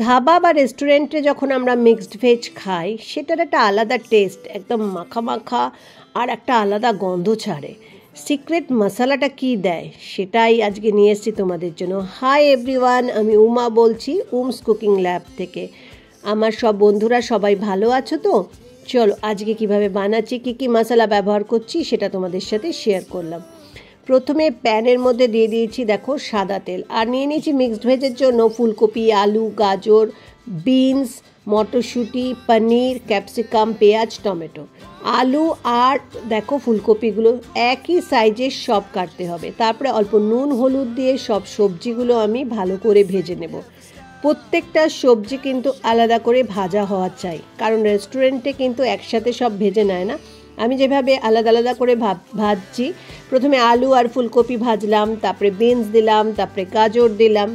ধাবা বা রেস্টুরেন্টে যখন আমরা মিক্সড ভেজ খাই সেটার একটা আলাদা টেস্ট, একদম মাখা মাখা আর একটা আলাদা গন্ধ ছাড়ে। সিক্রেট মশলাটা কি দেয় সেটাই আজকে নিয়ে এসেছি তোমাদের জন্য। হাই এভরিওয়ান, আমি উমা বলছি উমস কুকিং ল্যাব থেকে। আমার সব বন্ধুরা সবাই ভালো আছো তো? চলো আজকে কিভাবে বানাচ্ছি, কী মশলা ব্যবহার করছি সেটা তোমাদের সাথে শেয়ার করলাম। প্রথমে প্যানের মধ্যে দিয়ে দিয়েছি দেখো সাদা তেল, আর নিয়ে নিয়েছি মিক্সড ভেজের জন্য ফুলকপি, আলু, গাজর, বিনস, মটরশুঁটি, পনির, ক্যাপসিকাম, পেঁয়াজ, টমেটো। আলু আর দেখো ফুলকপিগুলো একই সাইজের সব কাটতে হবে। তারপরে অল্প নুন হলুদ দিয়ে সব সবজিগুলো আমি ভালো করে ভেজে নেব। প্রত্যেকটা সবজি কিন্তু আলাদা করে ভাজা হওয়া চাই, কারণ রেস্টুরেন্টে কিন্তু একসাথে সব ভেজে নেয় না। আমি যেভাবে আলাদা আলাদা করে ভাজছি, প্রথমে আলু আর ফুলকপি ভাজলাম, তারপরে বিনস দিলাম, তারপরে গাজর দিলাম,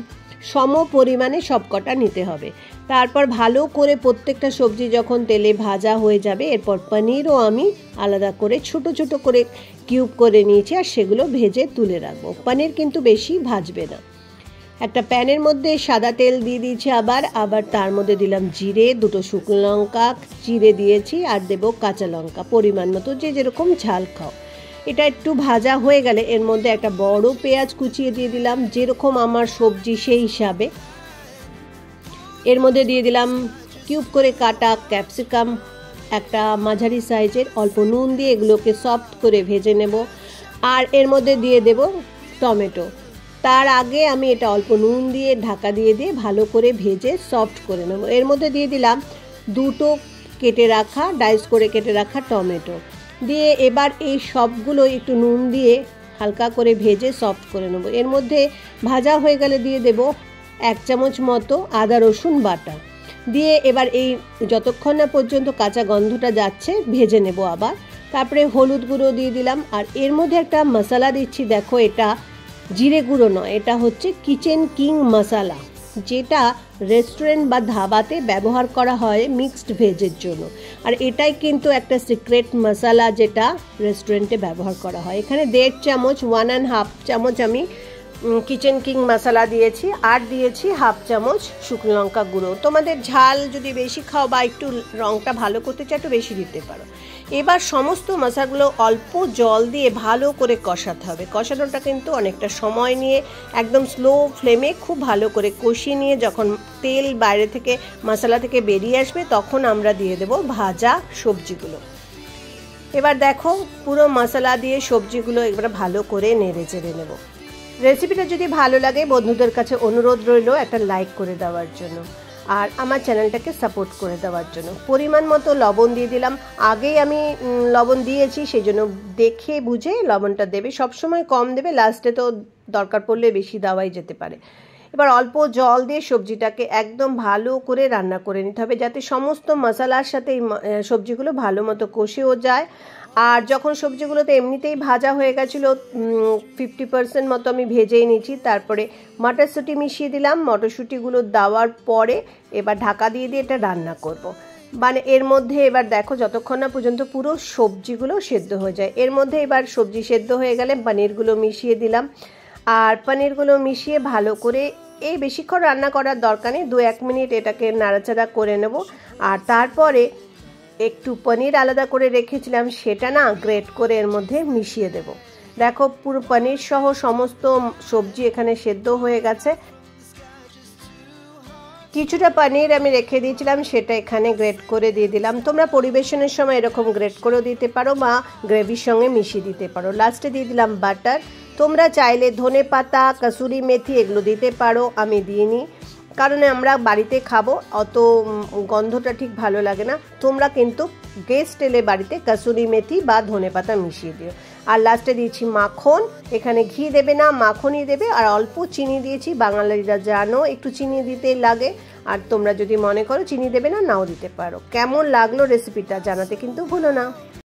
সম পরিমাণে সব কটা নিতে হবে। তারপর ভালো করে প্রত্যেকটা সবজি যখন তেলে ভাজা হয়ে যাবে, এরপর পনিরও আমি আলাদা করে ছোট ছোট করে কিউব করে নিয়েছি, আর সেগুলো ভেজে তুলে রাখবো। পনির কিন্তু বেশি ভাজবে না। একটা প্যানের মধ্যে সাদা তেল দিয়ে দিয়েছি, আবার তার মধ্যে দিলাম জিরে, দুটো শুকনো লঙ্কা চিড়ে দিয়েছি, আর দেবো কাঁচা লঙ্কা পরিমাণ মতো, যে যেরকম ঝাল খাও। এটা একটু ভাজা হয়ে গেলে এর মধ্যে একটা বড় পেঁয়াজ কুচিয়ে দিয়ে দিলাম, যেরকম আমার সবজি সেই হিসাবে। এর মধ্যে দিয়ে দিলাম কিউব করে কাটা ক্যাপসিকাম, একটা মাঝারি সাইজের। অল্প নুন দিয়ে এগুলোকে সফট করে ভেজে নেব। আর এর মধ্যে দিয়ে দেব টমেটো। তার আগে আমি এটা অল্প নুন দিয়ে ঢাকা দিয়ে ভালো করে ভেজে সফট করে নেব। এর মধ্যে দিয়ে দিলাম দুটো ডাইস করে কেটে রাখা টমেটো দিয়ে এবার এই সবগুলো একটু নুন দিয়ে হালকা করে ভেজে সফট করে নেব। এর মধ্যে ভাজা হয়ে গেলে দিয়ে দেব 1 চামচ মতো আদা রসুন বাটা দিয়ে এবার এই যতক্ষণ না পর্যন্ত কাঁচা গন্ধটা যাচ্ছে ভেজে নেব আবার। তারপরে হলুদ গুঁড়ো দিয়ে দিলাম, আর এর মধ্যে একটা মশলা দিচ্ছি দেখো, এটা জিরে গুঁড়ো নয়, এটা হচ্ছে কিচেন কিং মশলা, যেটা রেস্টুরেন্ট বা ধাবাতে ব্যবহার করা হয় মিক্সড ভেজের জন্য। আর এটাই কিন্তু একটা সিক্রেট মশলা যেটা রেস্টুরেন্টে ব্যবহার করা হয়। এখানে 1.5 চামচ 1.5 চামচ আমি কিচেন কিং মশলা দিয়েছি, আর দিয়েছি 1/2 চামচ শুকনো লঙ্কা গুঁড়ো। তোমাদের ঝাল যদি বেশি খাও বা একটু রঙটা ভালো করতে চাও একটু বেশি দিতে পারো। এবার সমস্ত মশলাগুলো অল্প জল দিয়ে ভালো করে কষাতে হবে। কষানোটা কিন্তু অনেকটা সময় নিয়ে একদম স্লো ফ্লেমে খুব ভালো করে কষিয়ে নিয়ে যখন তেল বাইরে থেকে মশলা থেকে বেরিয়ে আসবে, তখন আমরা দিয়ে দেব ভাজা সবজিগুলো। এবার দেখো পুরো মশলা দিয়ে সবজিগুলো এবার ভালো করে নেড়ে চেড়ে নেব। রেসিপিটা যদি ভালো লাগে বন্ধুদের কাছে অনুরোধ রইল একটা লাইক করে দেওয়ার জন্য, আর আমার চ্যানেলটাকে সাপোর্ট করে দেওয়ার জন্য। পরিমাণ মতো লবণ দিয়ে দিলাম। আগেই আমি লবণ দিয়েছি, সেই জন্য দেখে বুঝে লবণটা দেবে, সবসময় কম দেবে, লাস্টে তো দরকার পড়লে বেশি দেওয়াই যেতে পারে। এবার অল্প জল দিয়ে সবজিটাকে একদম ভালো করে রান্না করে নিতে হবে, যাতে সমস্ত মশলার সাথে এই সবজিগুলো ভালো মতো কষেও যায়। আর যখন সবজিগুলোতে এমনিতেই ভাজা হয়ে গেছিলো, 50% মতো আমি ভেজেই নিয়েছি। তারপরে মটরশুঁটি মিশিয়ে দিলাম। মটরশুঁটিগুলো দেওয়ার পরে এবার ঢাকা দিয়ে এটা রান্না করব। মানে এর মধ্যে এবার দেখো যতক্ষণ না পর্যন্ত পুরো সবজিগুলো সেদ্ধ হয়ে যায়। এর মধ্যে এবার সবজি সেদ্ধ হয়ে গেলে পনিরগুলো মিশিয়ে দিলাম, আর পনিরগুলো মিশিয়ে ভালো করে এই বেশিক্ষণ রান্না করার দরকার নেই, 2-1 মিনিট এটাকে নাড়াচাড়া করে নেব। আর তারপরে একটু পনির আলাদা করে রেখেছিলাম, সেটা গ্রেট করে এর মধ্যে মিশিয়ে দেব। দেখো পুরো পনির সহ সমস্ত সবজি এখানে সেদ্ধ হয়ে গেছে। কিছুটা পনির আমি রেখে দিয়েছিলাম, সেটা এখানে গ্রেট করে দিয়ে দিলাম। তোমরা পরিবেশনের সময় এরকম গ্রেট করেও দিতে পারো বা গ্রেভির সঙ্গে মিশিয়ে দিতে পারো। লাস্টে দিয়ে দিলাম বাটার। তোমরা চাইলে ধনে পাতা, কসুরি মেথি এগুলো দিতে পারো, আমি দিইনি, কারণ আমরা বাড়িতে খাবো, অত গন্ধটা ঠিক ভালো লাগে না। তোমরা কিন্তু গেস্ট এলে বাড়িতে কসুরি মেথি বা ধনে পাতা মিশিয়ে দিও। আর লাস্টে দিয়েছি মাখন। এখানে ঘি দেবে না, মাখনই দেবে। আর অল্প চিনি দিয়েছি, বাঙালিরা জানো একটু চিনি দিতে লাগে, আর তোমরা যদি মনে করো চিনি দেবে না, নাও দিতে পারো। কেমন লাগলো রেসিপিটা জানাতে কিন্তু ভুলো না।